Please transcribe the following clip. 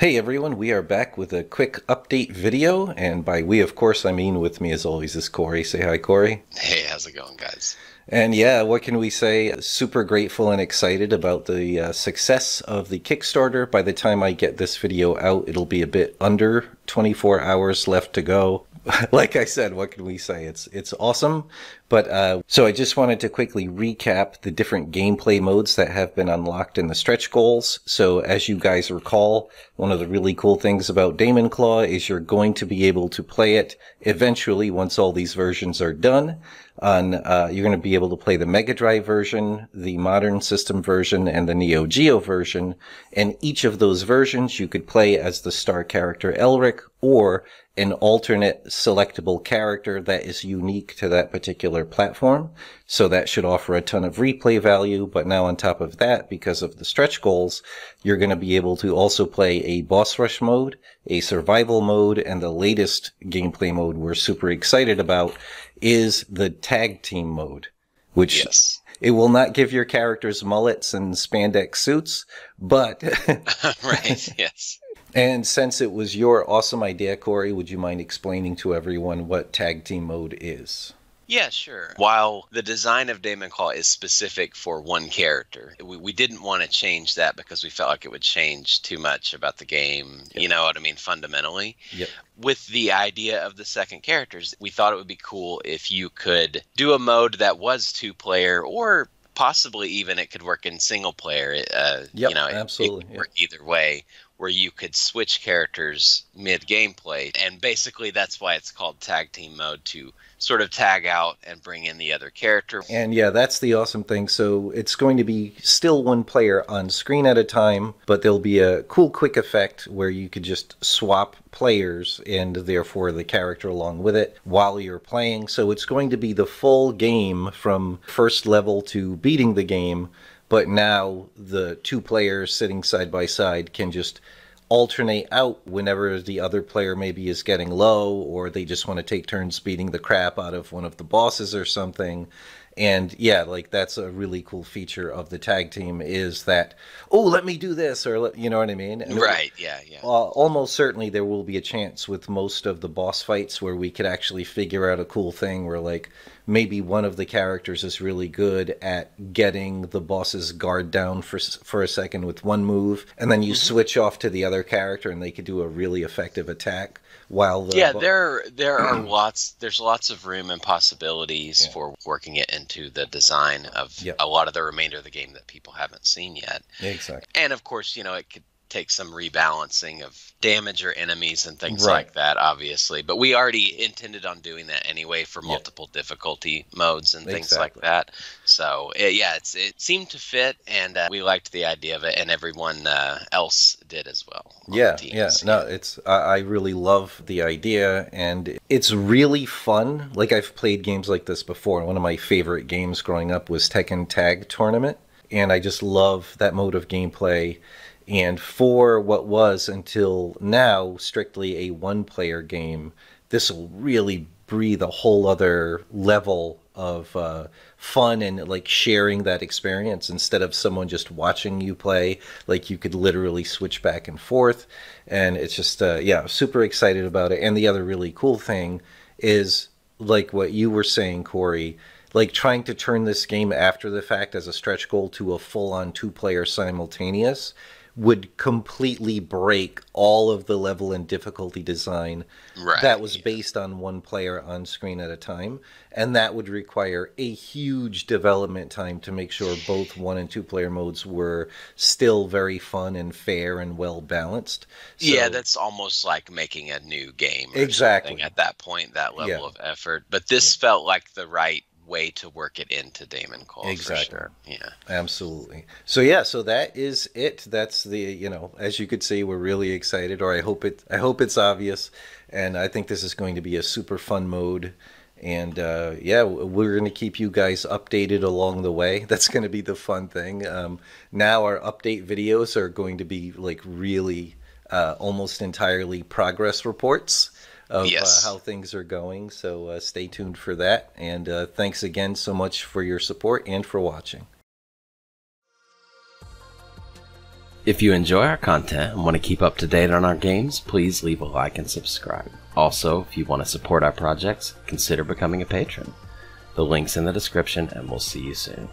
Hey everyone, we are back with a quick update video, and by we, of course, I mean with me as always is Corey. Say hi, Corey. Hey, how's it going, guys? And yeah, what can we say? Super grateful and excited about the success of the Kickstarter. By the time I get this video out, it'll be a bit under 24 hours left to go. Like I said, what can we say? It's awesome. But so I just wanted to quickly recap the different gameplay modes that have been unlocked in the stretch goals. So as you guys recall, one of the really cool things about DaemonClaw is you're going to be able to play it eventually once all these versions are done. You're going to be able to play the Mega Drive version, the Modern System version, and the Neo Geo version. And each of those versions you could play as the star character Elric or an alternate selectable character that is unique to that particular platform. So that should offer a ton of replay value. But now on top of that, because of the stretch goals, you're going to be able to also play a boss rush mode, a survival mode, and the latest gameplay mode we're super excited about is the tag team mode, which Yes. It will not give your characters mullets and spandex suits, but Right, yes. and since it was your awesome idea, Corey, would you mind explaining to everyone what tag team mode is? Yeah, sure. While the design of DaemonClaw is specific for one character, we didn't want to change that because we felt like it would change too much about the game, you know what I mean, fundamentally. Yep. With the idea of the second characters, we thought it would be cool if you could do a mode that was two-player, or possibly even it could work in single-player. Yep, absolutely. It could work either way, where you could switch characters mid-gameplay. And basically that's why it's called tag team mode, to sort of tag out and bring in the other character. And yeah, that's the awesome thing. So it's going to be still one player on screen at a time, but there'll be a cool quick effect where you could just swap players and therefore the character along with it while you're playing. So it's going to be the full game from first level to beating the game, but now the two players sitting side by side can just alternate out whenever the other player maybe is getting low, or they just want to take turns beating the crap out of one of the bosses or something. And yeah, like that's a really cool feature of the tag team, is that, oh, let me do this, or you know what I mean? And Right, yeah. almost certainly there will be a chance with most of the boss fights where we could actually figure out a cool thing where, like, maybe one of the characters is really good at getting the boss's guard down for a second with one move, and then you switch off to the other character and they could do a really effective attack while the there are there's lots of room and possibilities for working it into the design of a lot of the remainder of the game that people haven't seen yet. Exactly. And of course, you know, it could take some rebalancing of damage or enemies and things like that, obviously. But we already intended on doing that anyway for multiple difficulty modes and things like that. So yeah, it seemed to fit, and we liked the idea of it, and everyone else did as well. Yeah. No, I really love the idea, and it's really fun. Like, I've played games like this before. One of my favorite games growing up was Tekken Tag Tournament, and I just love that mode of gameplay. And for what was until now strictly a one-player game, this will really breathe a whole other level of fun and, like, sharing that experience instead of someone just watching you play. Like, you could literally switch back and forth, and it's just yeah, super excited about it. And the other really cool thing is, like what you were saying, Corey, like trying to turn this game after the fact as a stretch goal to a full-on two-player simultaneous would completely break all of the level and difficulty design that was based on one player on screen at a time. And that would require a huge development time to make sure both one and two player modes were still very fun and fair and well balanced. So, yeah, that's almost like making a new game or something at that point, that level of effort. But this felt like the right way to work it into DaemonClaw. Exactly. For sure. Yeah. Absolutely. So yeah, so that is it. That's the, you know, as you could see, we're really excited, or I hope it's obvious, and I think this is going to be a super fun mode. And yeah, we're going to keep you guys updated along the way. That's going to be the fun thing. Now our update videos are going to be, like, really almost entirely progress reports of how things are going. So stay tuned for that. And thanks again so much for your support and for watching. If you enjoy our content and want to keep up to date on our games, please leave a like and subscribe. Also, if you want to support our projects, consider becoming a patron. The link's in the description, and we'll see you soon.